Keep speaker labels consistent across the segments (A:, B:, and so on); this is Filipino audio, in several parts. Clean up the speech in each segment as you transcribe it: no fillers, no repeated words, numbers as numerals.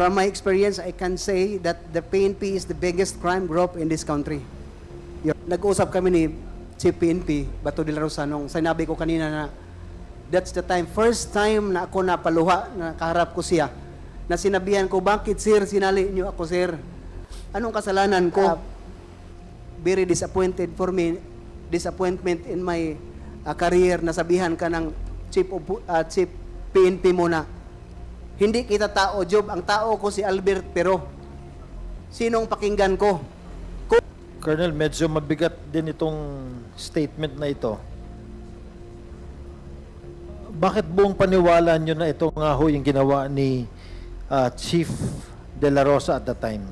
A: From my experience, I can say that the PNP is the biggest crime group in this country. Nag-usap kami ni Chief PNP, Bato de la Rosa, nung sinabi ko kanina na that's the time, first time na ako napaluha, na kaharap ko siya, na sinabihan ko, bakit sir, sinali niyo ako sir? Anong kasalanan ko? Very disappointed for me, disappointment in my career, nasabihan ka ng Chief PNP mo na, hindi kita tao, Job, ang tao ko si Albert, pero sinong pakinggan ko?
B: Colonel, medyo mabigat din itong statement na ito. Bakit buong paniwala nyo na ito nga ho yung ginawa ni Chief De La Rosa at the time?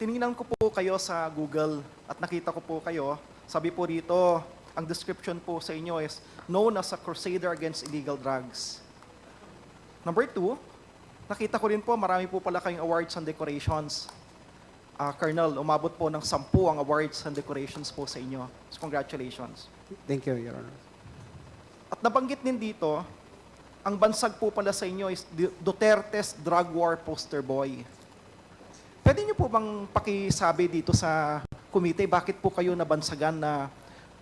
C: Tinignan ko po kayo sa Google at nakita ko po kayo. Sabi po rito, ang description po sa inyo is known as a crusader against illegal drugs. Number 2, nakita ko rin po marami po pala kayong awards and decorations. Colonel, umabot po ng 10 ang awards and decorations po sa inyo. So congratulations.
A: Thank you, Your Honor.
C: At nabanggit din dito, ang bansag po pala sa inyo is Duterte's drug war poster boy. Pwede niyo po bang pakisabi dito sa komite, bakit po kayo nabansagan na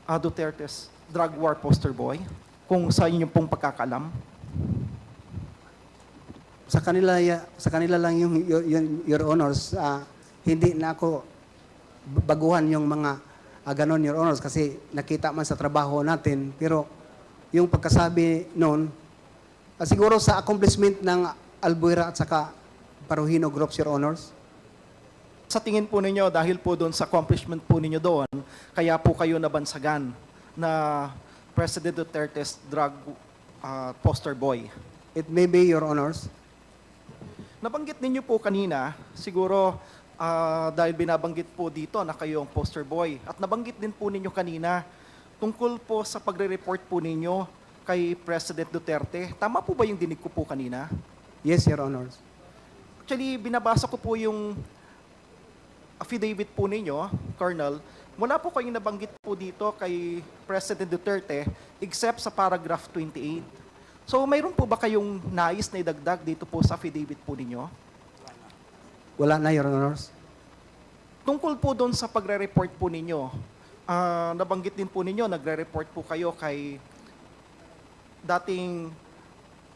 C: Duterte's drug war poster boy? Kung sa inyong pong pagkakalam?
A: Sa kanila lang yung Your Honors, hindi na ako baguhan yung mga ganon, Your Honors, kasi nakita man sa trabaho natin, pero yung pagkasabi noon, siguro sa accomplishment ng Albuera at saka Paruhino Groups, Your Honors.
C: Sa tingin po ninyo, dahil po doon sa accomplishment po ninyo doon, kaya po kayo nabansagan na President Duterte's drug poster boy?
A: It may be, Your Honors.
C: Nabanggit ninyo po kanina, siguro dahil binabanggit po dito na kayo ang poster boy, at nabanggit din po ninyo kanina tungkol po sa pagre-report po ninyo kay President Duterte. Tama po ba yung dinig ko po kanina?
A: Yes, Your Honors.
C: Actually, binabasa ko po yung affidavit po ninyo, Colonel. Wala po kayong nabanggit po dito kay President Duterte except sa paragraph 28. So, mayroon po ba kayong nais na idagdag dito po sa affidavit po ninyo?
A: Wala na, Your Honors.
C: Tungkol po doon sa pagre-report po ninyo, nabanggit din po ninyo, nagre-report po kayo kay dating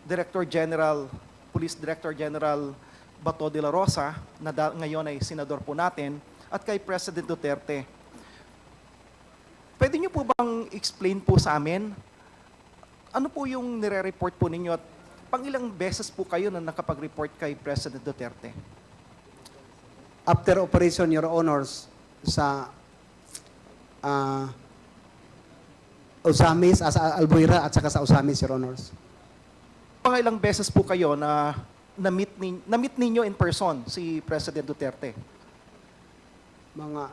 C: Director General, Police Director General Bato de la Rosa, na ngayon ay senador po natin, at kay President Duterte. Pwede niyo po bang explain po sa amin, ano po yung nire-report po ninyo at pangilang beses po kayo na nakapag-report kay President Duterte?
A: After operation, Your Honors, sa Osamis, sa Albuera at saka sa Osamis, Your Honors.
C: Pangilang beses po kayo na na-meet ninyo in person si President Duterte?
A: Mga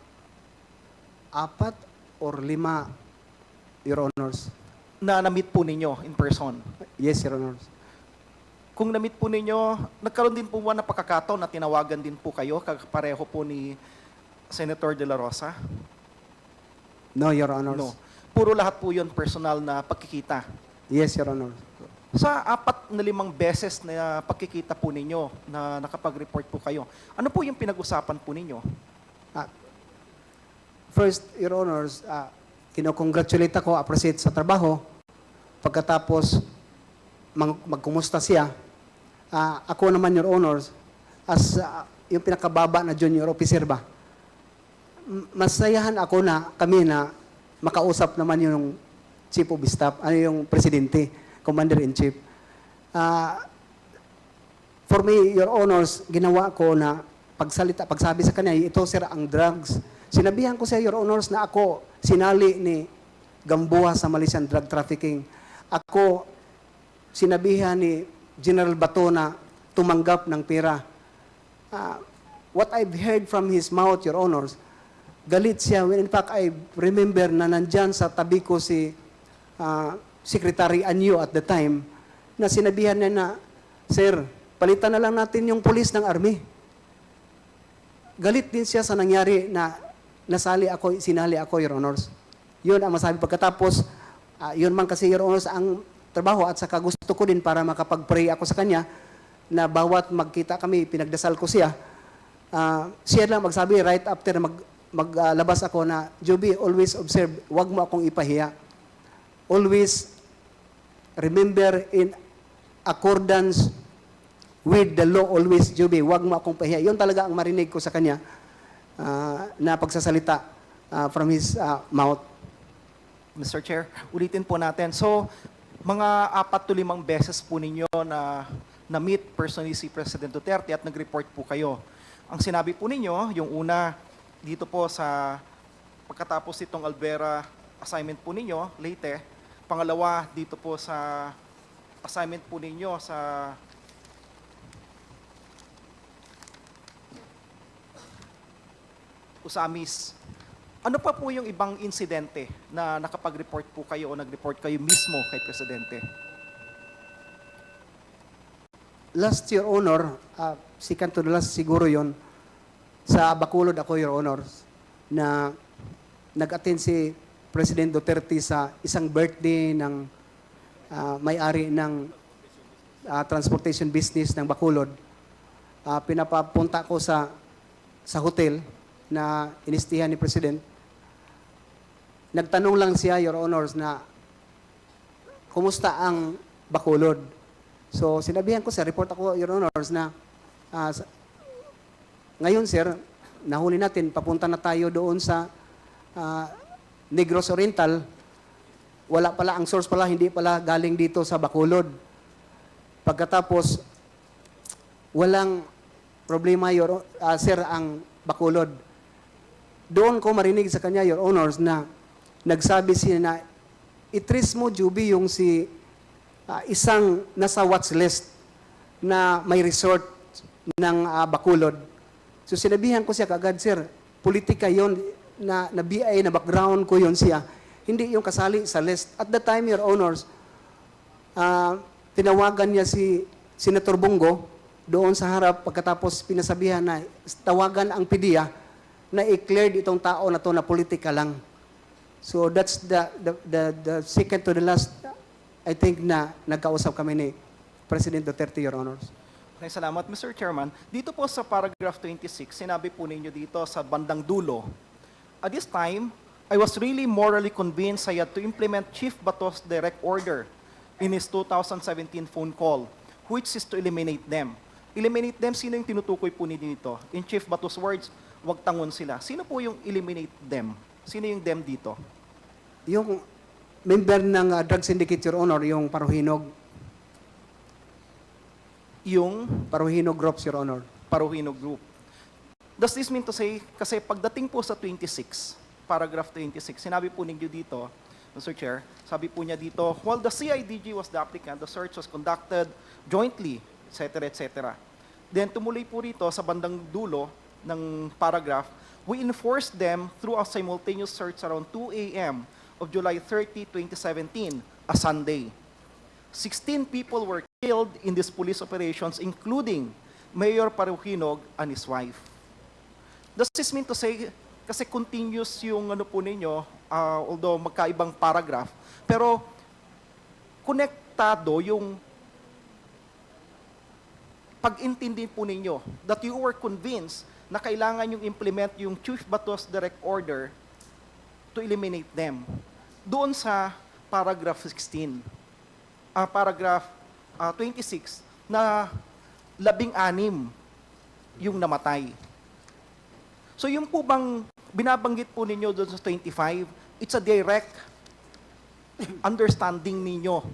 A: 4 or 5, Your Honors.
C: Na na-meet po ninyo in person?
A: Yes, Your Honors.
C: Kung na-meet po ninyo, nagkaroon din po ba ng pagkakataon na tinawagan din po kayo, kapareho po ni Senator De La Rosa?
A: No, Your Honors.
C: No. Puro lahat po yun personal na pagkikita?
A: Yes, Your Honors.
C: Sa 4 na 5 beses na pagkikita po ninyo na nakapag-report po kayo, ano po yung pinag-usapan po ninyo?
A: First, Your Honors, kinocongratulate ako, appreciate sa trabaho. Pagkatapos, magkumusta siya. Ako naman, Your Honors, as yung pinakababa na junior officer ba, masayahan ako na kami na makausap naman yung Chief of Staff, yung Presidente, Commander-in-Chief. For me, Your Honors, ginawa ko na pagsabi sa kanya, ito sir ang drugs. Sinabihan ko sa Your Honors na ako sinali ni Gamboa sa Malaysian drug trafficking. Ako sinabihan ni General Bato na tumanggap ng pera. What I've heard from his mouth, Your Honors, galit siya. When in fact, I remember na nandyan sa tabi ko si Secretary Anyo at the time, na sinabihan niya na, Sir, palitan na lang natin yung pulis ng army. Galit din siya sa nangyari na sinali ako, Your Honors. Yun ang masabi. Pagkatapos, yun man kasi, Your Honors, ang trabaho at saka gusto ko din para makapag-pray ako sa kanya na bawat magkita kami, pinagdasal ko siya. Siya lang magsabi right after maglabas ako na, Joby, always observe, wag mo akong ipahiya. Always remember in accordance with the law, always, Joby, wag mo akong pahiya. Yun talaga ang marinig ko sa kanya na pagsasalita from his mouth.
C: Mr. Chair, ulitin po natin. So, mga 4 to 5 beses po ninyo na meet personally si President Duterte at nag-report po kayo. Ang sinabi po ninyo, yung una, dito po sa pagkatapos itong Alvera assignment po ninyo, Leyte. Pangalawa, dito po sa assignment po ninyo sa Usamis. Ano pa po yung ibang insidente na nakapag-report po kayo o nag-report kayo mismo kay Presidente?
A: Last, Your Honor, second to the last siguro yon sa Bacolod ako, Your Honor, na nag-attend si President Duterte sa isang birthday ng may-ari ng transportation business ng Bacolod. Pinapapunta ko sa hotel na inistihan ni President. Nagtanong lang siya, Your Honors, na kumusta ang Bacolod? So, sinabihan ko, sir, report ako, Your Honors, na ngayon, sir, nahuli natin, papunta na tayo doon sa Negros Oriental. Wala pala, ang source pala, hindi pala galing dito sa Bacolod. Pagkatapos, walang problema, sir, ang Bacolod. Doon ko marinig sa kanya, Your Honors, na nagsabi siya na itrace mo, Juby, yung si isang nasa watch list na may resort ng Bacolod. So sinabihan ko siya kagad, sir, politika yon na BI na background ko yon siya. Hindi yung kasali sa list. At the time, Your Honors, tinawagan niya si Senator Bongo doon sa harap pagkatapos pinasabihan na tawagan ang PDEA na i-clear itong tao na to na politika lang. So that's the second to the last, I think, na nagkausap kami ni President Duterte, Your Honors.
C: Okay, salamat, Mr. Chairman. Dito po sa paragraph 26, sinabi po ninyo dito sa bandang dulo, at this time, I was really morally convinced I had to implement Chief Bato's direct order in his 2017 phone call, which is to eliminate them. Eliminate them, sino yung tinutukoy po ninyo dito? In Chief Bato's words, wag tangon sila. Sino po yung eliminate them? Sino yung them dito?
A: Yung member ng drug syndicate, Your Honor, yung Paruhinog Groups, Your Honor.
C: Paruhino Group. Does this mean to say, kasi pagdating po sa 26, paragraph 26, sinabi po ninyo dito, Mr. Chair, sabi po niya dito, while the CIDG was the applicant, the search was conducted jointly, etc., etc. Then tumuloy po rito sa bandang dulo ng paragraph, we enforced them through a simultaneous search around 2 a.m. of July 30, 2017, a Sunday. 16 people were killed in these police operations, including Mayor Paruhinog and his wife. Does this mean to say, kasi continuous yung ano po ninyo, although magkaibang paragraph, pero konektado yung pag-intindi po ninyo that you were convinced na kailangan yung implement yung Chief Bato's direct order to eliminate them. Doon sa paragraph 16, paragraph 26, na 16 yung namatay. So yung po bang binabanggit po ninyo doon sa 25, it's a direct understanding ninyo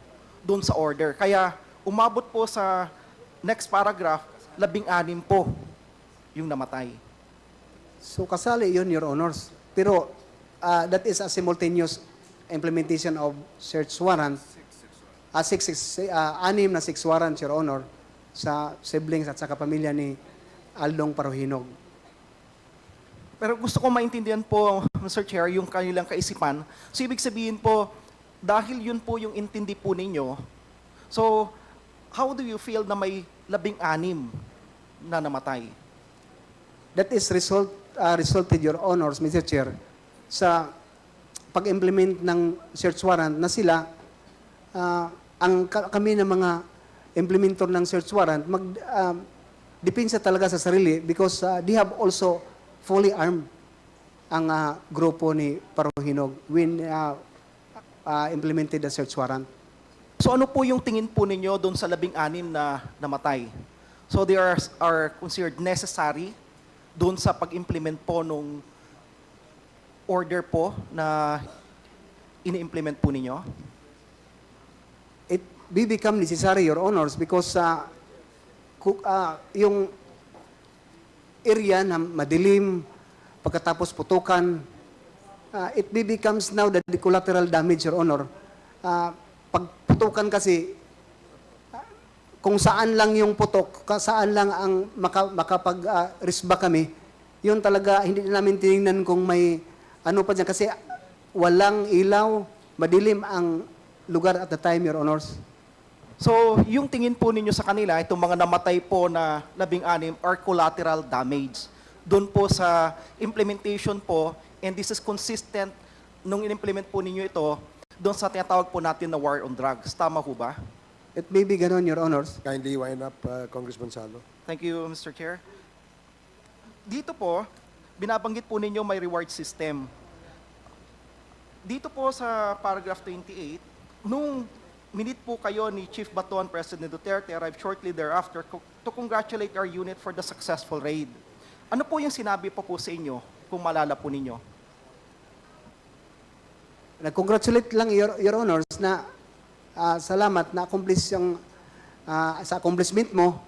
C: doon sa order. Kaya umabot po sa next paragraph, 16 po yung namatay.
A: So kasali yun, Your Honors. Pero that is a simultaneous implementation of search warrant. 6 na 6 warrants, Your Honor, sa siblings at sa kapamilya ni Aldong Paruhinog.
C: Pero gusto ko maintindihan po, Mr. Chair, yung kanilang kaisipan. So ibig sabihin po, dahil yun po yung intindi po ninyo, so how do you feel na may 16 na namatay?
A: That is resulted, Your Honors, Mr. Chair, sa pag-implement ng search warrant na sila, kami na mga implementor ng search warrant, depensa talaga sa sarili because they have also fully armed ang grupo ni Paruhinog when implemented the search warrant.
C: So ano po yung tingin po ninyo doon sa 16 na namatay? So they are considered necessary doon sa pag-implement po nung order po na ini-implement po ninyo?
A: It will become necessary, Your Honors, because yung area na madilim, pagkatapos putukan, it becomes now the collateral damage, Your Honor. Pag putukan kasi, kung saan lang yung putok, saan lang ang makapag-risba kami, yun talaga, hindi namin tinignan kung may ano pa dyan. Kasi walang ilaw, madilim ang lugar at the time, Your Honors.
C: So, yung tingin po ninyo sa kanila, itong mga namatay po na 16 are collateral damage. Doon po sa implementation po, and this is consistent nung in-implement po ninyo ito, doon sa tinatawag po natin na war on drugs. Tama ho ba?
A: It may be ganon, Your Honors.
D: Kindly wind up, Congressman Salo.
C: Thank you, Mr. Chair. Dito po, binabanggit po ninyo may reward system. Dito po sa paragraph 28, nung minute po kayo ni Chief Batuan, President Duterte arrived shortly thereafter to congratulate our unit for the successful raid. Ano po yung sinabi pa po sa inyo, kung malala po ninyo?
A: Nag-congratulate lang, Your Honors, na salamat na accomplish yung sa accomplishment mo.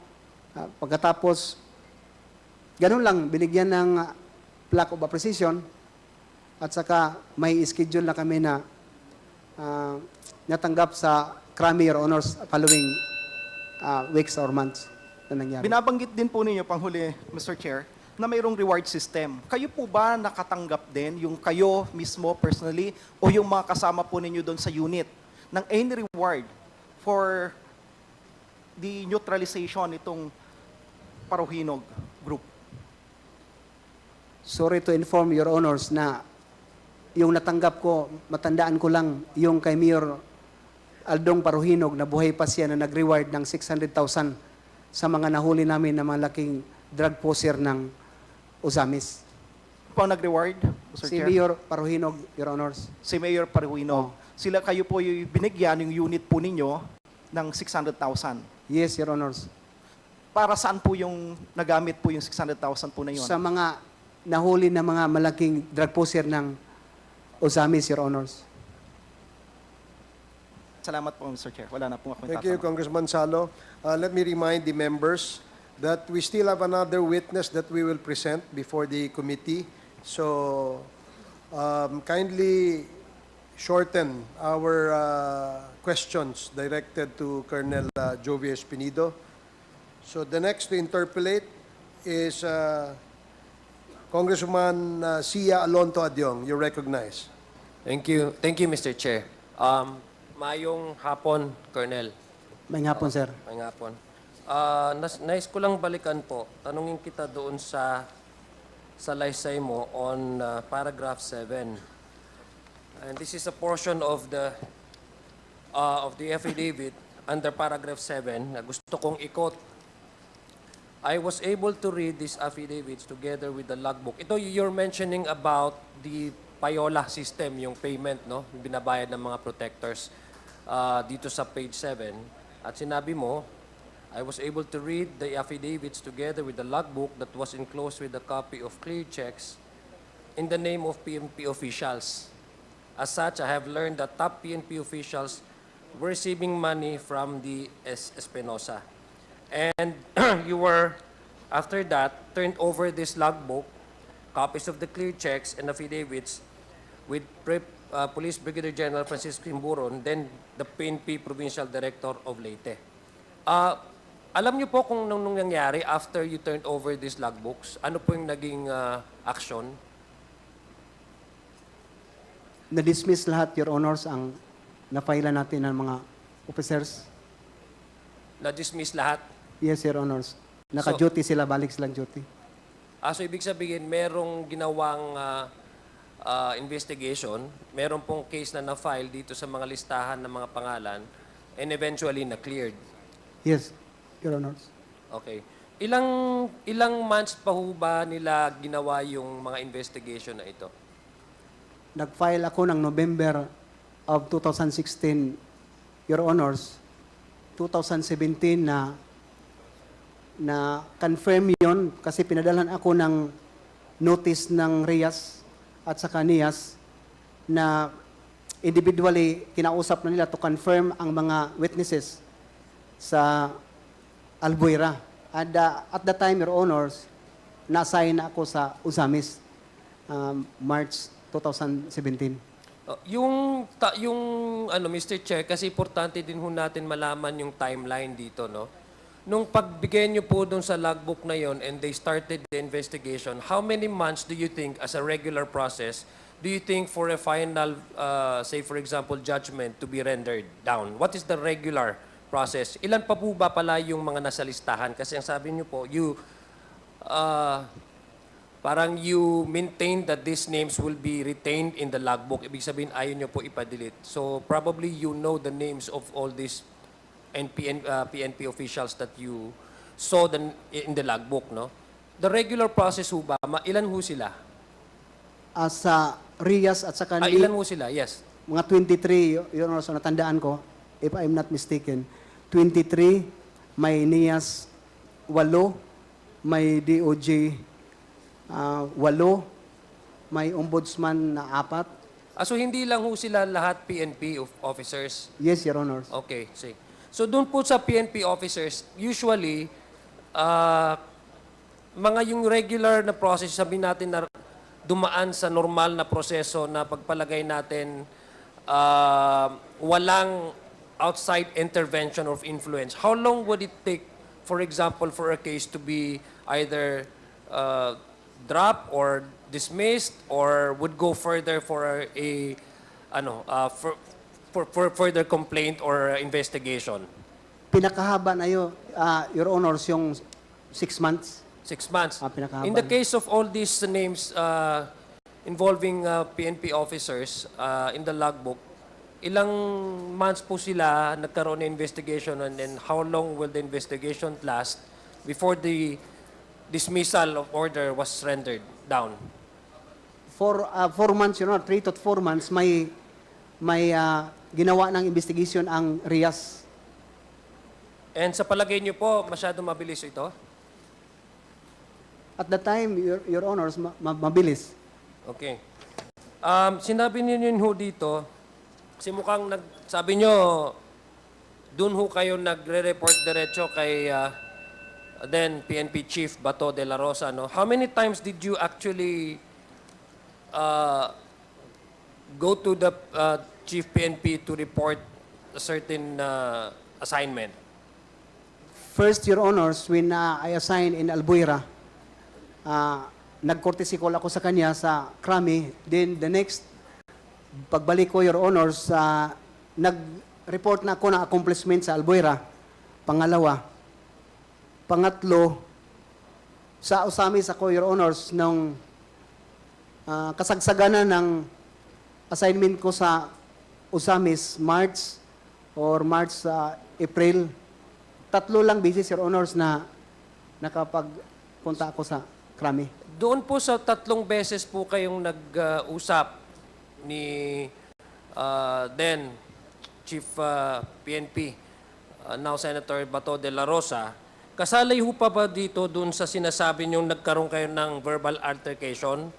A: Pagkatapos, ganun lang, binigyan ng plaque of appreciation at saka may schedule na kami na natanggap sa Krami, Your Honors, following weeks or months na nangyari.
C: Binabanggit din po ninyo, panghuli, Mr. Chair, na mayroong reward system. Kayo po ba nakatanggap din, yung kayo mismo personally, o yung mga kasama po ninyo doon sa unit, ng any reward for the neutralization itong Paruhinog group?
A: Sorry to inform Your Honors na yung natanggap ko, matandaan ko lang, yung kay Mayor Aldong Paruhinog na buhay pa siya na nag-reward ng 600,000 sa mga nahuli namin na malaking drug poser ng Ozamis.
C: Po ang nag-reward, Mr.
A: Si
C: Chair?
A: Mayor Paruhinog, Your Honors.
C: Si Mayor Paruhinog. Sila kayo po yung binigyan yung unit po ninyo ng 600,000.
A: Yes, Your Honors.
C: Para saan po yung nagamit po yung 600,000 po na yun?
A: Sa mga nahuli na mga malaking drug poser ng Ozamis, Your Honors.
C: Salamat po, Mr. Chair. Wala na po akong
D: Thank you,
C: tatanong.
D: Congressman Salo. Let me remind the members that we still have another witness that we will present before the committee. So, kindly shorten our questions directed to Colonel Jovi Espinido. So, the next to interpolate is Congresswoman Sia Alonto Adyong. You're recognized.
E: Thank you. Thank you, Mr. Chair. Mayong hapon, Colonel.
A: May hapon, sir.
E: Mayong hapon. Nais ko lang balikan po. Tanungin kita doon sa laysay mo on paragraph 7. And this is a portion of the affidavit under paragraph 7 na gusto kong i-quote. I was able to read these affidavits together with the logbook. Ito, you're mentioning about the Payola system, yung payment, no? Yung binabayad ng mga protectors dito sa page 7. At sinabi mo, I was able to read the affidavits together with the logbook that was enclosed with a copy of clear checks in the name of PNP officials. As such, I have learned that top PNP officials were receiving money from the Espinosa. And you were, after that, turned over this logbook, copies of the clear checks and affidavits with Police Brigadier General Francisco Imburon, then the PNP Provincial Director of Leyte. Alam niyo po kung nung nangyari after you turned over these logbooks, ano po yung naging action?
A: Na-dismiss lahat, Your Honors, ang na-file natin ng mga officers.
E: Na-dismiss lahat?
A: Yes, Your Honors. Naka-duty sila, balik silang duty.
E: So ibig sabihin, merong ginawang investigation, meron pong case na na-file dito sa mga listahan ng mga pangalan and eventually na-cleared.
A: Yes, Your Honors.
E: Okay. Ilang months pa ho ba nila ginawa yung mga investigation na ito?
A: Nag-file ako ng November of 2016, Your Honors. 2017 na confirm yon kasi pinadalan ako ng notice ng RIAS at sa NIAS na individually kinausap na nila to confirm ang mga witnesses sa Albuera. At the time, Your Honors, na-assign na ako sa Usamis, March 2017.
E: Yung Mr. Chair, kasi importante din ho natin malaman yung timeline dito, no? Nung pagbigay niyo po doon sa logbook na yon and they started the investigation, how many months do you think, as a regular process, do you think for a final, say for example, judgment to be rendered down? What is the regular process? Ilan pa po ba pala yung mga nasa listahan? Kasi ang sabi niyo po, parang you maintain that these names will be retained in the logbook. Ibig sabihin, ayaw niyo po ipa-delete. So probably you know the names of all these PNP officials that you saw in the logbook, no? The regular process ho ba, ilan ho sila?
A: Sa RIAS at sa
E: Ilan ho sila? Yes.
A: mga 23, Your Honor, so natandaan ko, if I'm not mistaken, 23, may NIAS 8, may DOJ 8, may ombudsman na 4.
E: So hindi lang ho sila lahat PNP officers?
A: Yes, Your Honor.
E: Okay, sige. So doon po sa PNP officers, usually, mga yung regular na process, sabihin natin na dumaan sa normal na proseso na pagpalagay natin walang outside intervention of influence. How long would it take, for example, for a case to be either dropped or dismissed or would go further for for further complaint or investigation?
A: Pinakahaba na yun, Your Honors, yung 6 months.
E: 6 months.
A: Pinakahaba
E: In the
A: na.
E: case of all these names involving PNP officers in the logbook, ilang months po sila nagkaroon ng investigation and then how long will the investigation last before the dismissal of order was rendered down?
A: For 4 months, Your Honor, 3 to 4 months, may ginawa ng investigation ang RIAS.
E: And sa palagay niyo po, masyado mabilis ito?
A: At the time, Your Honors, mabilis.
E: Okay. Sinabi niyo yun ho dito, kasi mukhang sabi niyo, dun ho kayo nagre-report diretso kay then PNP Chief Bato de la Rosa, no? How many times did you actually go to the Chief PNP to report a certain assignment?
A: First, Your Honors, when I assigned in Albuera, nag-courtesy call ako sa kanya sa Krami. Then the next, pagbalik ko, Your Honors, nag-report na ako ng accomplishment sa Albuera. Pangalawa. Pangatlo, sa Usamis ako, Your Honors, nung kasagsagana ng assignment ko sa Usamis, March, April. 3 lang beses, Your Honors, na nakapagpunta ako sa Krami.
E: Doon po sa 3 beses po kayong nag-usap ni then Chief PNP, now Senator Bato de la Rosa, kasali ho pa ba dito doon sa sinasabi niyong nagkaroon kayo ng verbal altercation?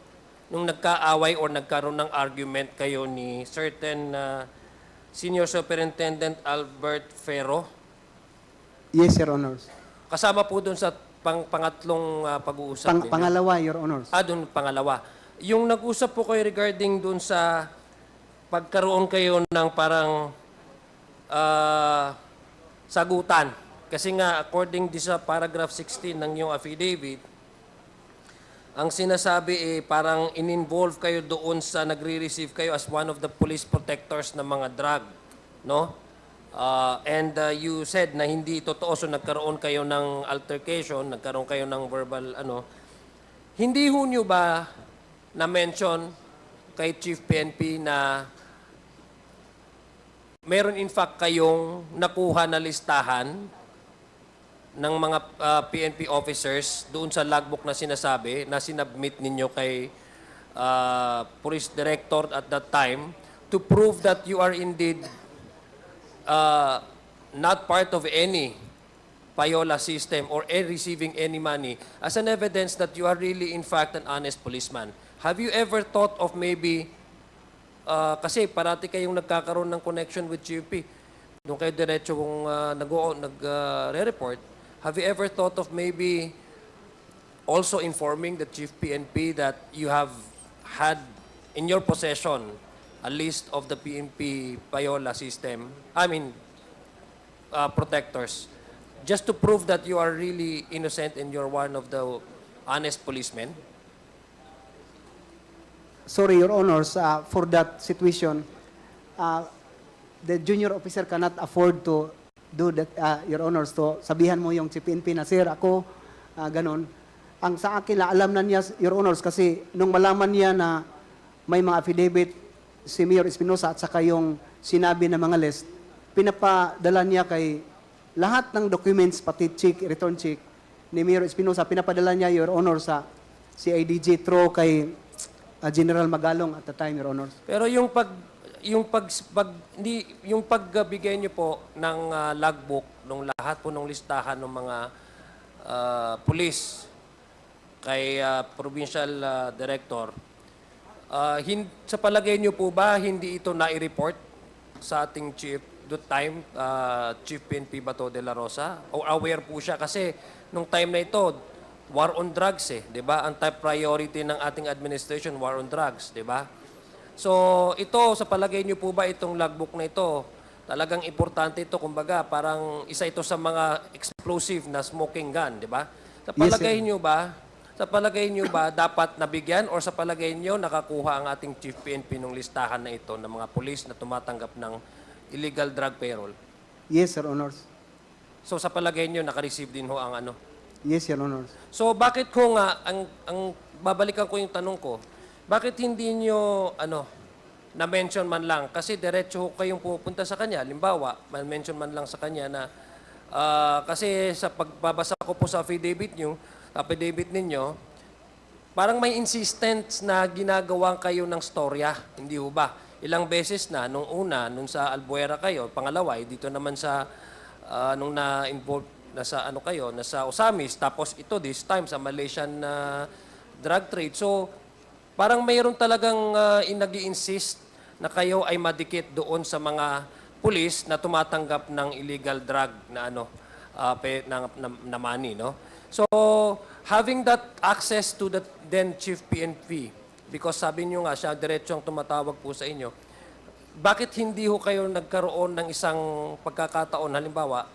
E: Nung nagkaaway or nagkaroon ng argument kayo ni certain Senior Superintendent Albert Ferro?
A: Yes, Your Honors.
E: Kasama po doon sa pangatlong pag-uusap ninyo?
A: Pangalawa, Your Honors.
E: Doon pangalawa. Yung nag-usap po kayo regarding doon sa pagkaroon kayo ng parang sagutan. Kasi nga, according sa paragraph 16 ng iyong affidavit, ang sinasabi parang in-involve kayo doon sa nagre-receive kayo as one of the police protectors ng mga drug, no? And you said na hindi totoo, so nagkaroon kayo ng altercation, nagkaroon kayo ng verbal Hindi ho nyo ba na-mention kay Chief PNP na meron in fact kayong nakuha na listahan ng mga PNP officers doon sa logbook na sinasabi na sinubmit ninyo kay police director at that time to prove that you are indeed not part of any payola system or receiving any money as an evidence that you are really in fact an honest policeman. Have you ever thought of maybe, kasi parati kayong nagkakaroon ng connection with GFP, doon kayo diretso kung nag-re-report, have you ever thought of maybe also informing the Chief PNP that you have had in your possession a list of the PNP payola system, protectors, just to prove that you are really innocent and you're one of the honest policemen?
A: Sorry, Your Honors, for that situation, the junior officer cannot afford to do that, Your Honors, to sabihan mo yung CPNP na, sir, ako, ganun. Ang sa akin, alam na niya, Your Honors, kasi nung malaman niya na may mga affidavit si Mayor Espinosa at saka yung sinabi ng mga list, pinapadala niya kay lahat ng documents, pati check, return check, ni Mayor Espinosa, pinapadala niya, Your Honor, sa CIDG through kay General Magalong at the time, Your Honors.
E: Pero yung pagbigay niyo po ng logbook ng lahat po ng listahan ng mga police kay provincial director, sa palagay niyo po ba hindi ito na-report sa ating chief that time, Chief PNP Bato de la Rosa? O aware po siya kasi nung time na ito, war on drugs di ba? Ang top priority ng ating administration, war on drugs, di ba? So, ito, sa palagay niyo po ba itong logbook na ito, talagang importante ito, kumbaga, parang isa ito sa mga explosive na smoking gun, di ba? Sa palagay niyo ba, dapat nabigyan or sa palagay niyo nakakuha ang ating Chief PNP ng listahan na ito ng mga pulis na tumatanggap ng illegal drug payroll?
A: Yes, Your Honors.
E: So, sa palagay niyo naka-receive din ho ang ano?
A: Yes, Your Honors.
E: So bakit ko nga ang babalikan ko yung tanong ko, bakit hindi niyo na-mention man lang kasi diretso kayong pupunta sa kanya, halimbawa, mention man lang sa kanya na kasi sa pagbabasa ko po sa affidavit ninyo, parang may insistence na ginagawa kayo ng storya, hindi ho ba? Ilang beses na nung sa Albuera kayo, pangalawa dito naman sa nung na-involve nasa Osamis, tapos ito this time sa Malaysian drug trade. So, parang mayroon talagang nag-i-insist na kayo ay madikit doon sa mga pulis na tumatanggap ng illegal drug na na money, no? So, having that access to the then Chief PNP, because sabi niyo nga siya diretso ang tumatawag po sa inyo, bakit hindi ho kayo nagkaroon ng isang pagkakataon, halimbawa,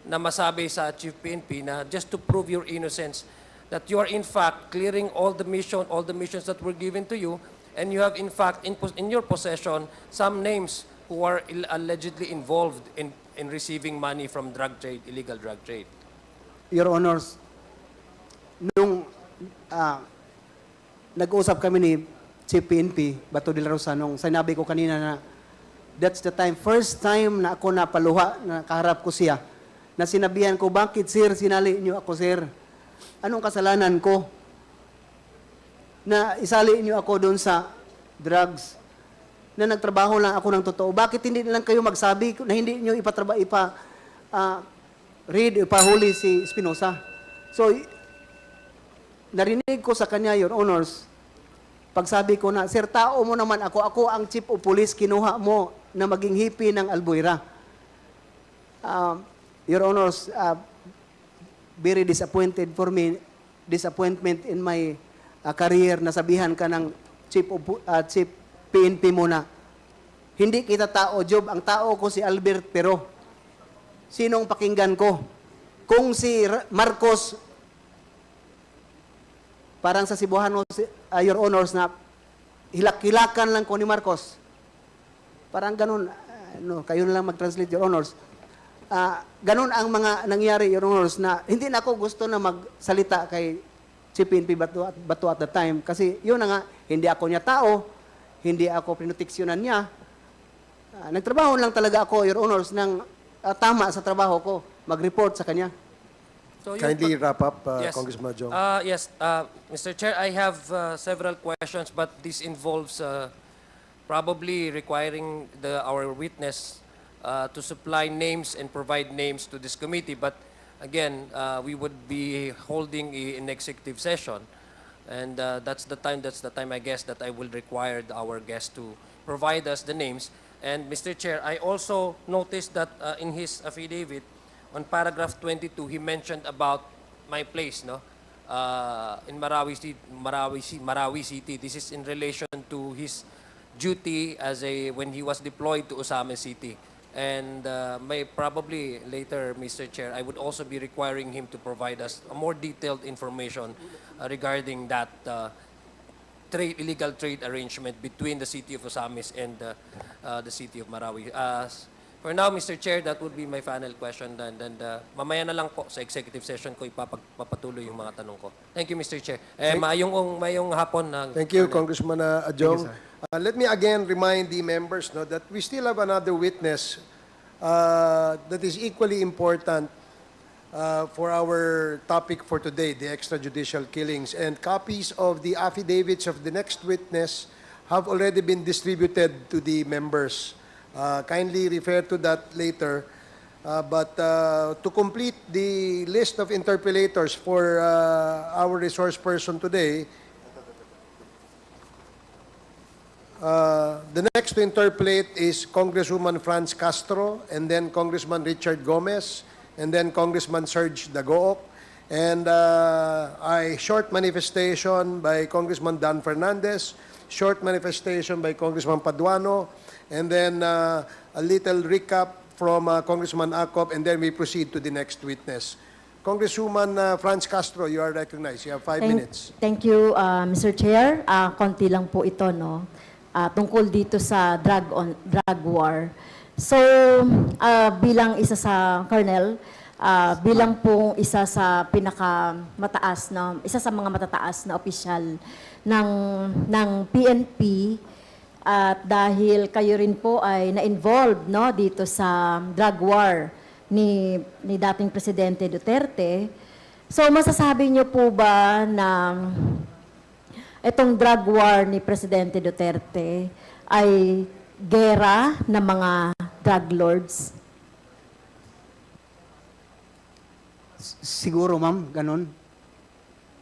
E: na masabi sa Chief PNP na just to prove your innocence, that you are in fact clearing all the missions that were given to you, and you have in fact in your possession some names who are allegedly involved in receiving money from drug trade, illegal drug trade.
A: Your Honors, nung nag-usap kami ni Chief PNP, Bato de la Rosa, nung sinabi ko kanina na that's the time, first time na ako napaluha, na kaharap ko siya, na sinabihan ko, bakit sir, sinali niyo ako sir? Anong kasalanan ko? Na isali niyo ako doon sa drugs, na nagtrabaho lang ako ng totoo. Bakit hindi lang kayo magsabi na hindi niyo ipahuli si Espinosa? So, narinig ko sa kanya, Your Honors, pagsabi ko na, sir, tao mo naman ako ang chief of police, kinuha mo na maging hipi ng Albuera. Your Honors, very disappointed for me, disappointment in my career na sabihan ka ng chief PNP mo na, hindi kita tao, Job, ang tao ko si Albert Pero. Sinong pakinggan ko? Kung si Marcos, parang sa Cebuano, Your Honors, na hilak-hilakan lang ko ni Marcos. Parang ganun, kayo na lang mag-translate, Your Honors. Ganun ang mga nangyari, Your Honors, na hindi na ako gusto na magsalita kay Chief PNP Bato at the time. Kasi yun na nga, hindi ako niya tao, hindi ako pinuteksyonan niya. Nagtrabaho lang talaga ako, Your Honors, ng tama sa trabaho ko, mag-report sa kanya.
E: So yung
D: Kindly wrap up,
E: Yes.
D: Congressman Jong.
E: Yes, Mr. Chair, I have several questions, but this involves probably requiring our witness to supply names and provide names to this committee. But again, we would be holding an executive session, and that's the time I guess that I will require our guest to provide us the names. And Mr. Chair, I also noticed that in his affidavit, on paragraph 22, he mentioned about my place, no? In Marawi City. This is in relation to his duty when he was deployed to Osame City. And may probably later, Mr. Chair, I would also be requiring him to provide us a more detailed information regarding that illegal trade arrangement between the city of Osamis and the city of Marawi. For now, Mr. Chair, that would be my final question. And mamaya na lang po sa executive session ko ipapatuloy yung mga tanong ko. Thank you, Mr. Chair. Mayong hapon.
D: Thank you, Congressman Adjong. Let me again remind the members that we still have another witness that is equally important for our topic for today, the extrajudicial killings. And copies of the affidavits of the next witness have already been distributed to the members. Kindly refer to that later. But to complete the list of interpellators for our resource person today, the next to interpellate is Congresswoman Franz Castro, and then Congressman Richard Gomez, and then Congressman Serge Dagook, and a short manifestation by Congressman Dan Fernandez, short manifestation by Congressman Paduano, and then a little recap from Congressman Acop, and then we proceed to the next witness. Congresswoman Franz Castro, you are recognized. You have 5 minutes.
F: Thank you, Mr. Chair. Konti lang po ito, no? Tungkol dito sa drug war. So, bilang isa sa Colonel, bilang pong isa sa pinakamataas na isa sa mga matataas na opisyal ng PNP, at dahil kayo rin po ay na-involved, no, dito sa drug war ni dating Presidente Duterte. So masasabi niyo po ba na itong drug war ni Presidente Duterte ay gera ng mga drug lords?
A: Siguro, ma'am, ganun.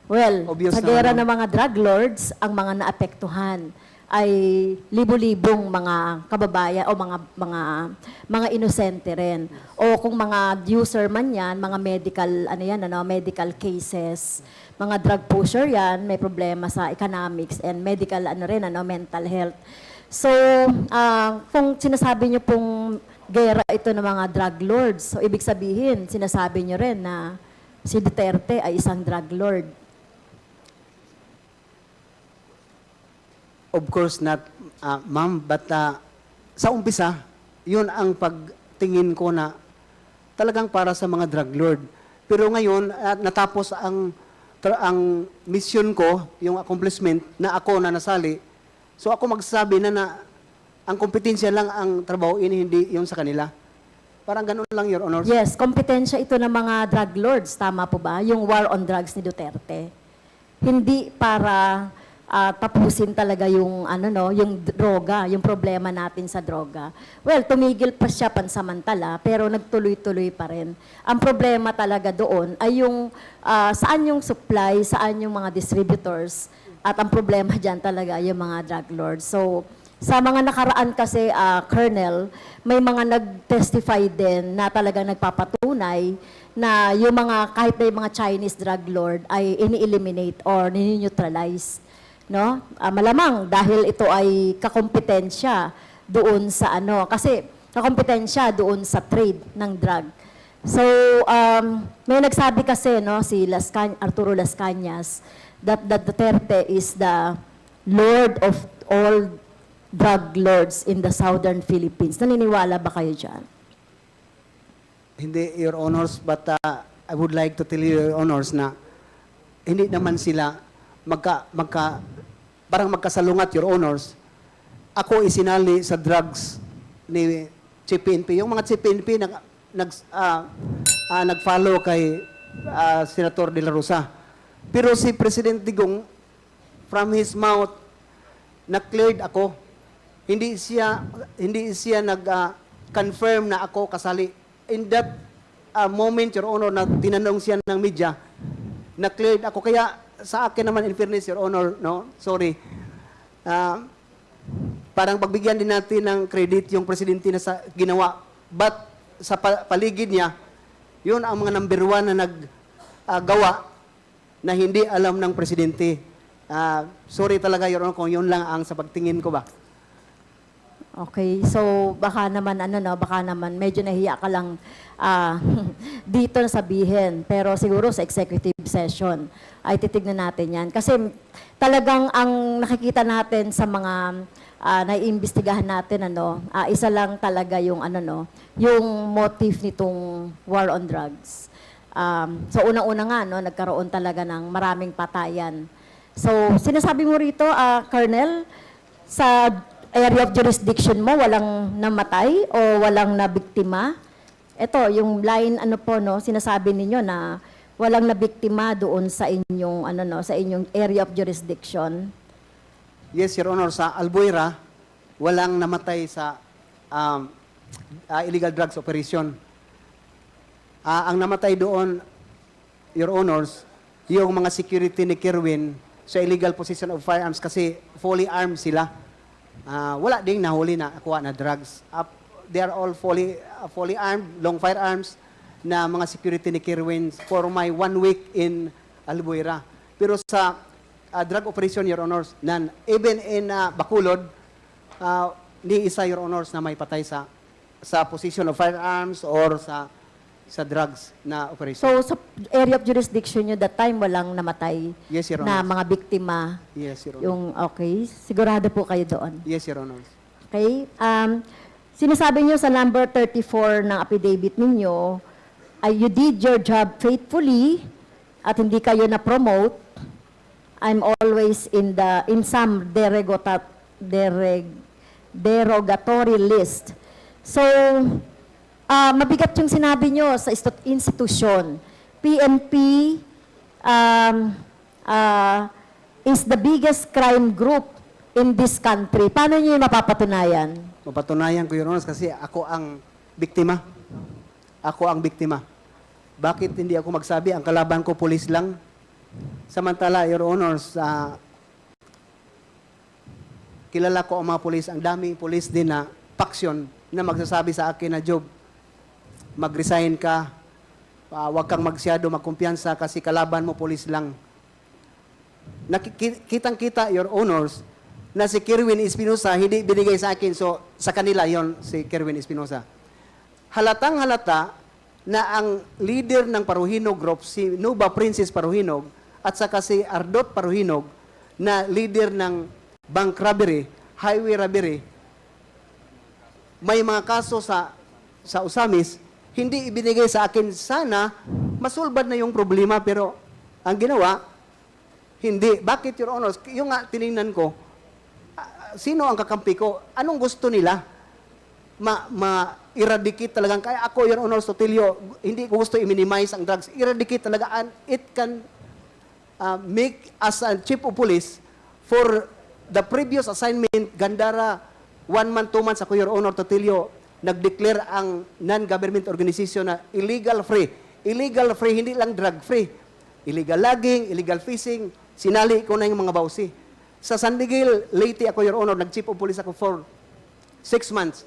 F: Well,
A: Obvious
F: sa
A: na
F: gera
A: ano.
F: ng mga drug lords, ang mga naapektuhan ay libo-libong mga kababayan o mga inosente rin. O kung mga user man yan, mga medical cases, mga drug pusher yan, may problema sa economics and medical mental health. So, kung sinasabi niyo pong gera ito ng mga drug lords, so ibig sabihin, sinasabi niyo rin na si Duterte ay isang drug lord.
A: Of course not, ma'am, but sa umpisa, yun ang pagtingin ko na talagang para sa mga drug lord. Pero ngayon, natapos ang mission ko, yung accomplishment na ako na nasali, so ako magsasabi na ang kompetensya lang ang trabaho, hindi yung sa kanila. Parang ganun lang, Your Honor.
F: Yes, kompetensya ito ng mga drug lords, tama po ba? Yung war on drugs ni Duterte. Hindi para tapusin talaga yung yung droga, yung problema natin sa droga. Well, tumigil pa siya pansamantala, pero nagtuloy-tuloy pa rin. Ang problema talaga doon ay yung saan yung supply, saan yung mga distributors, at ang problema diyan talaga yung mga drug lords. So, sa mga nakaraan kasi, Colonel, may mga nag-testify din na talagang nagpapatunay na yung kahit na yung mga Chinese drug lord ay ini-eliminate or ni-neutralize. No? Malamang dahil ito ay kakompetensya doon sa kasi kakompetensya doon sa trade ng drug. So, may nagsabi kasi, no, si Arturo Las Cañas, that Duterte is the lord of all drug lords in the southern Philippines. Naniniwala ba kayo dyan?
A: Hindi, Your Honors, but I would like to tell you, Your Honors, na hindi naman sila parang magkasalungat, Your Honors. Ako isinali sa drugs ni Chief PNP. Yung mga Chief PNP nag-follow kay Senator De La Rosa. Pero si President Digong, from his mouth, na-cleared ako. Hindi siya nag-confirm na ako kasali. In that moment, Your Honor, na tinanong siya ng media, na-cleared ako. Kaya sa akin naman, in fairness, Your Honor, no, sorry, parang pagbigyan din natin ng credit yung presidente na sa ginawa. But sa paligid niya, yun ang mga number one na naggawa na hindi alam ng presidente. Sorry talaga, Your Honor, kung yun lang ang sa pagtingin ko ba.
F: Okay, so baka naman baka naman medyo nahiya ka lang dito na sabihin. Pero siguro sa executive session ay titignan natin yan. Kasi talagang ang nakikita natin sa mga naiimbestigahan natin, isa lang talaga yung yung motive nitong war on drugs. So unang-una nga, nagkaroon talaga ng maraming patayan. So sinasabi mo rito, Colonel, sa area of jurisdiction mo, walang namatay o walang nabiktima? Ito, yung line, sinasabi ninyo na walang nabiktima doon sa inyong, sa inyong area of jurisdiction.
A: Yes, Your Honor, sa Albuera, walang namatay sa illegal drugs operation. Ang namatay doon, Your Honors, yung mga security ni Kerwin sa illegal possession of firearms kasi fully armed sila. Wala ding nahuli na akuha na drugs. They are all fully armed, long firearms na mga security ni Kerwin for my 1 week in Albuera. Pero sa drug operation, Your Honors, even in Bacolod, ni isa, Your Honors, na may patay sa possession of firearms or sa drugs na operation.
F: So, sa area of jurisdiction nyo, that time walang namatay
A: Yes, Your
F: na
A: Honor.
F: mga biktima.
A: Yes, Your Honor.
F: Yung, okay, sigurado po kayo doon.
A: Yes, Your Honor.
F: Okay? Sinasabi nyo sa number 34 ng affidavit ninyo, you did your job faithfully at hindi kayo na-promote. I'm always in some derogatory list. So, mabigat yung sinabi nyo sa institusyon. PNP is the biggest crime group in this country. Paano nyo yung mapapatunayan?
A: Mapatunayan ko, Your Honor, kasi ako ang biktima. Ako ang biktima. Bakit hindi ako magsabi? Ang kalaban ko, pulis lang. Samantala, Your Honors, kilala ko ang mga pulis. Ang daming pulis din na faction na magsasabi sa akin na, Job, mag-resign ka, huwag kang magsyado, magkumpiyansa kasi kalaban mo, pulis lang. Kitang-kita, Your Honors, na si Kerwin Espinosa hindi binigay sa akin. So, sa kanila yon si Kerwin Espinosa. Halatang-halata na ang leader ng Paruhinog Group, si Nuba Princess Paruhinog, at saka si Ardot Paruhinog, na leader ng bank robbery, highway robbery, may mga kaso sa Usamis, hindi ibinigay sa akin. Sana, masulbad na yung problema, pero ang ginawa, hindi. Bakit, Your Honors? Yung nga, tinignan ko, sino ang kakampi ko? Anong gusto nila? Ma-eradicate talagang. Kaya ako, Your Honor, Sotilio, hindi ko gusto i-minimize ang drugs. Eradicate talaga. And it can make as a chief of police for the previous assignment, Gandara, 1 month, 2 months, ako, Your Honor, Sotilio, nag-declare ang non-government organization na illegal free. Illegal free, hindi lang drug free. Illegal logging, illegal fishing, sinali ko na yung mga bawsi. Sa San Miguel, Leyte ako, Your Honor, nag-chief of police ako for 6 months.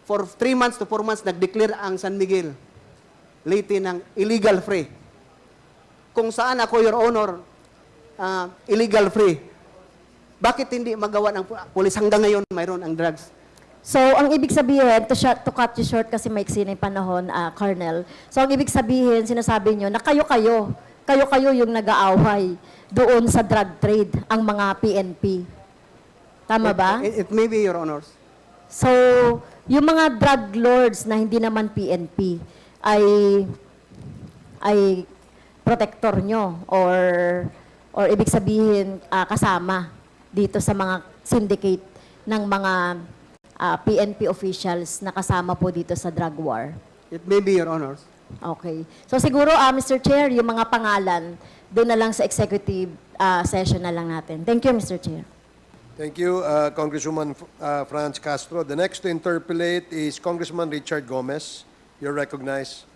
A: For 3 months to 4 months, nag-declare ang San Miguel, Leyte ng illegal free. Kung saan ako, Your Honor, illegal free. Bakit hindi magawa ng police hanggang ngayon mayroon ang drugs?
F: So, ang ibig sabihin, to cut you short kasi maiksi na yung panahon, Colonel. So, ang ibig sabihin, sinasabi nyo na kayo yung nag-aaway doon sa drug trade, ang mga PNP. Tama ba?
A: It may be, Your Honors.
F: So, yung mga drug lords na hindi naman PNP ay protector nyo or ibig sabihin kasama dito sa mga syndicate ng mga PNP officials na kasama po dito sa drug war?
A: It may be, Your Honors.
F: Okay. So siguro, Mr. Chair, yung mga pangalan, doon na lang sa executive session na lang natin. Thank you, Mr. Chair.
D: Thank you, Congresswoman Franz Castro. The next to interpolate is Congressman Richard Gomez. You're recognized.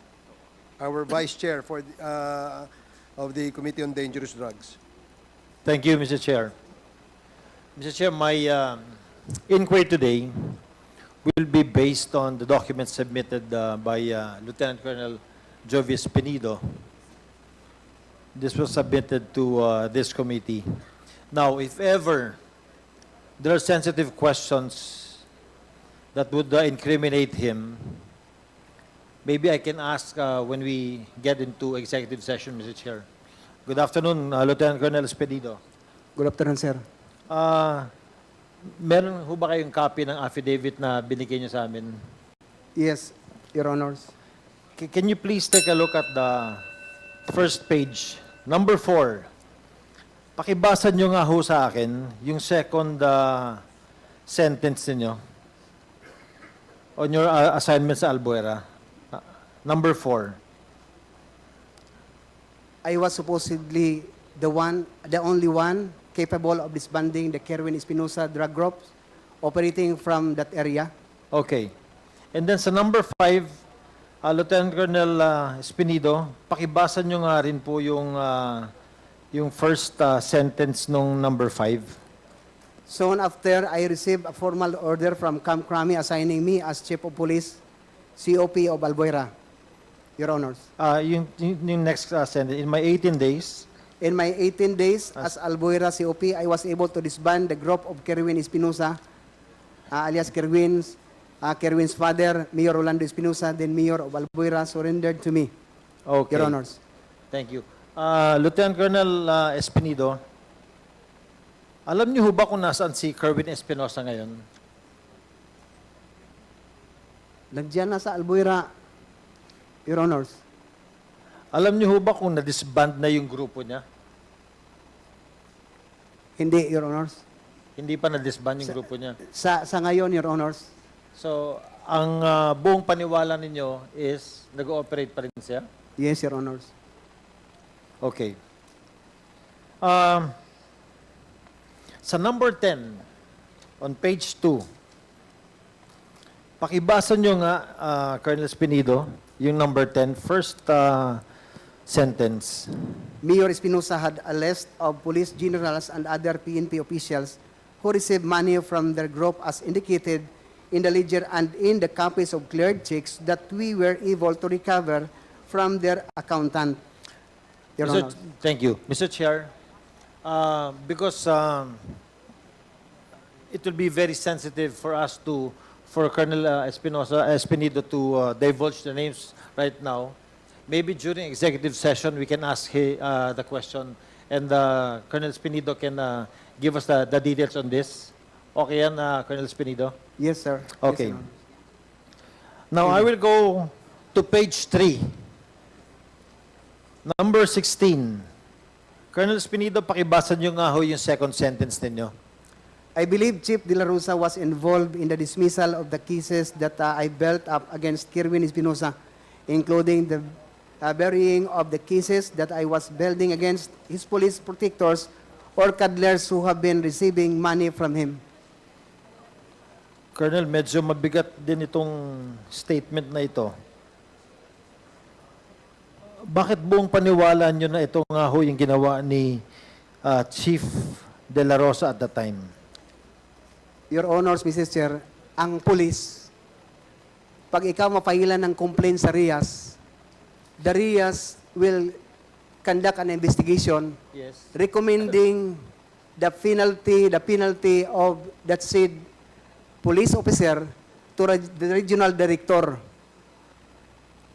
D: Our Vice Chair of the Committee on Dangerous Drugs.
B: Thank you, Mr. Chair. Mr. Chair, my inquiry today will be based on the documents submitted by Lieutenant Colonel Jovis Penido. This was submitted to this committee. Now, if ever there are sensitive questions that would incriminate him, maybe I can ask when we get into executive session, Mr. Chair. Good afternoon, Lieutenant Colonel Penido.
A: Good afternoon, sir.
B: Meron ho ba kayong copy ng affidavit na binigay niyo sa amin?
A: Yes, Your Honors.
B: Can you please take a look at the first page, number 4. Pakibasa niyo nga ho sa akin yung second sentence niyo on your assignment sa Albuera. Number 4.
A: I was supposedly the only one capable of disbanding the Kerwin Espinosa drug group operating from that area.
B: Okay. And then sa number 5, Lieutenant Colonel Espinido, pakibasa nyo nga rin po yung first sentence nung number 5.
A: Soon after, I received a formal order from Camp Crami assigning me as Chief of Police, COP of Albuera, Your Honors.
B: Yung next sentence, in my 18 days,
A: In my 18 days as Albuera COP, I was able to disband the group of Kerwin Espinosa, alias Kerwin's father, Mayor Rolando Espinosa, then Mayor of Albuera, surrendered to me,
B: okay.
A: Your Honors.
B: Thank you. Lieutenant Colonel Espinido, alam niyo ho ba kung nasaan si Kerwin Espinosa ngayon?
A: Nandiyan na sa Albuera, Your Honors.
B: Alam niyo ho ba kung na-disband na yung grupo niya?
A: Hindi, Your Honors.
B: Hindi pa na-disband yung grupo niya.
A: Sa ngayon, Your Honors,
B: So, ang buong paniwala ninyo is nag-ooperate pa rin siya?
A: yes, Your Honors.
B: Okay. Sa number 10, on page 2, pakibasa nyo nga, Colonel Espinido, yung number 10, first sentence.
A: Mayor Espinosa had a list of police generals and other PNP officials who received money from their group as indicated in the ledger and in the copies of cleared checks that we were able to recover from their accountant. Your Honor.
B: Thank you. Mr. Chair, because it will be very sensitive for us for Colonel Espinido to divulge the names right now, maybe during executive session we can ask the question and Colonel Espinido can give us the details on this. Okay yan, Colonel Espinido?
A: Yes, sir.
B: Okay.
A: Yes, Your Honor.
B: Now, I will go to page 3. Number 16. Colonel Espinido, pakibasa nyo nga ho yung second sentence ninyo.
A: I believe Chief De La Rosa was involved in the dismissal of the cases that I built up against Kerwin Espinosa, including the burying of the cases that I was building against his police protectors or cuddlers who have been receiving money from him.
B: Colonel, medyo mabigat din itong statement na ito. Bakit buong paniwala nyo na ito nga ho yung ginawa ni Chief De La Rosa at the time?
A: Your Honors, Mrs. Chair, ang police, pag ikaw mapahilan ng complaint sa RIAS, the RIAS will conduct an investigation
B: Yes.
A: recommending the penalty of that said police officer to the regional director.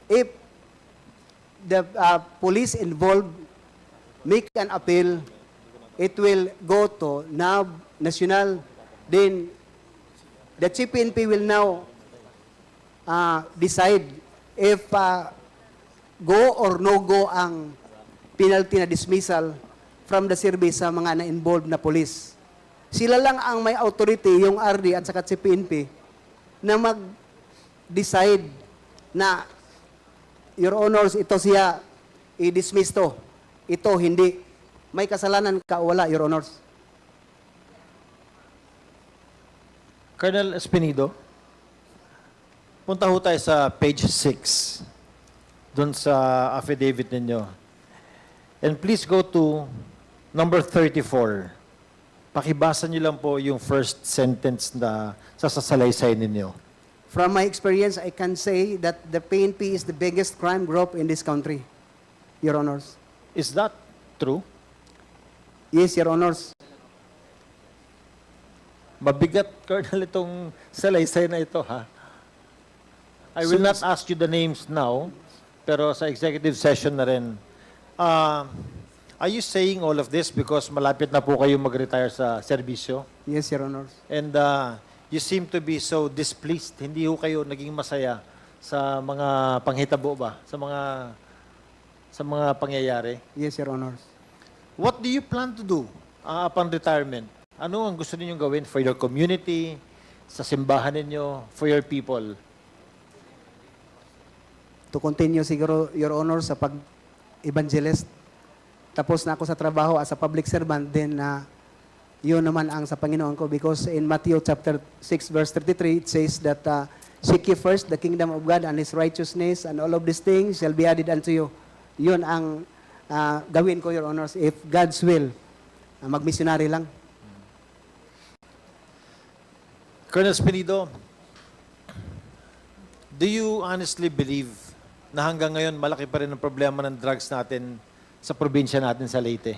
A: If the police involved make an appeal, it will go to NAB, National, then the Chief PNP will now decide if go or no go ang penalty na dismissal from the service sa mga na-involved na police. Sila lang ang may authority, yung RD at saka si PNP, na mag-decide na, Your Honors, ito siya, i-dismiss to. Ito, hindi. May kasalanan ka o wala, Your Honors.
B: Colonel Espinido, punta ho tayo sa page 6, dun sa affidavit ninyo. And please go to number 34. Pakibasa niyo lang po yung first sentence na sasalaysay ninyo.
A: From my experience, I can say that the PNP is the biggest crime group in this country, Your Honors.
B: Is that true?
A: Yes, Your Honors.
B: Mabigat, Colonel, itong salaysay na ito, ha? I will not ask you the names now, pero sa executive session na rin. Are you saying all of this because malapit na po kayo mag-retire sa serbisyo?
A: Yes, Your Honors.
B: And you seem to be so displeased. Hindi ho kayo naging masaya sa mga panghitabo ba? Sa mga pangyayari?
A: Yes, Your Honors.
B: What do you plan to do upon retirement? Ano ang gusto ninyong gawin for your community, sa simbahan ninyo, for your people?
A: To continue siguro, Your Honor, sa pag-evangelist. Tapos na ako sa trabaho as a public servant, then yun naman ang sa Panginoon ko. Because in Matthew chapter 6, verse 33, it says that, seek ye first the kingdom of God and His righteousness, and all of these things shall be added unto you. Yun ang gawin ko, Your Honors, if God's will. Mag-missionary lang.
B: Colonel Espinido, do you honestly believe na hanggang ngayon malaki pa rin ang problema ng drugs natin sa probinsya natin sa Leyte?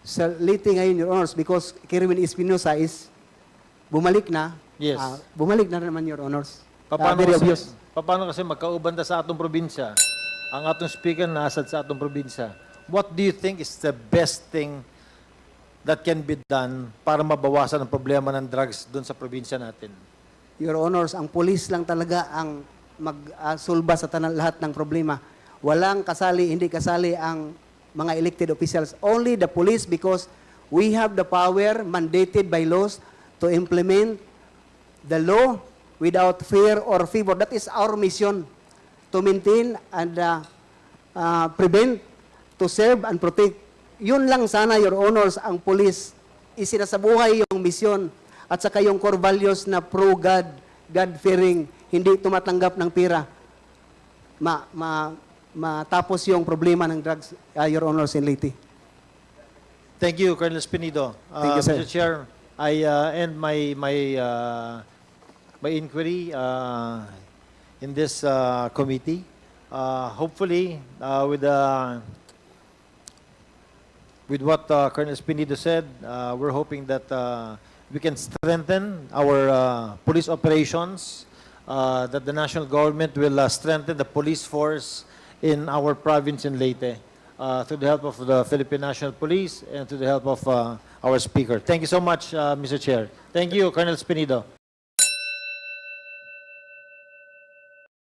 A: Sa Leyte ngayon, Your Honors, because Kerwin Espinosa is bumalik na.
B: Yes.
A: Bumalik na naman, Your Honors.
B: Paano
A: Very obvious.
B: kasi magkaubanda sa atong probinsya? Ang atong speaker nasad sa atong probinsya. What do you think is the best thing that can be done para mabawasan ang problema ng drugs doon sa probinsya natin?
A: Your Honors, ang pulis lang talaga ang magsulba sa lahat ng problema. Walang kasali, hindi kasali ang mga elected officials. Only the police because we have the power mandated by laws to implement the law without fear or favor. That is our mission, to maintain and prevent, to serve and protect. Yun lang sana, Your Honors, ang police. Isinasabuhay yung mission at saka yung core values na pro-God, God-fearing, hindi tumatanggap ng pera. Matapos yung problema ng drugs, Your Honors, in Leyte.
B: Thank you, Colonel Espinido.
A: Thank you, sir.
B: Mr. Chair, I end my inquiry in this committee. Hopefully, with what Colonel Espinido said, we're hoping that we can strengthen our police operations, that the national government will strengthen the police force in our province in Leyte, through the help of the Philippine National Police and through the help of our speaker. Thank you so much, Mr. Chair. Thank you, Colonel Espinido.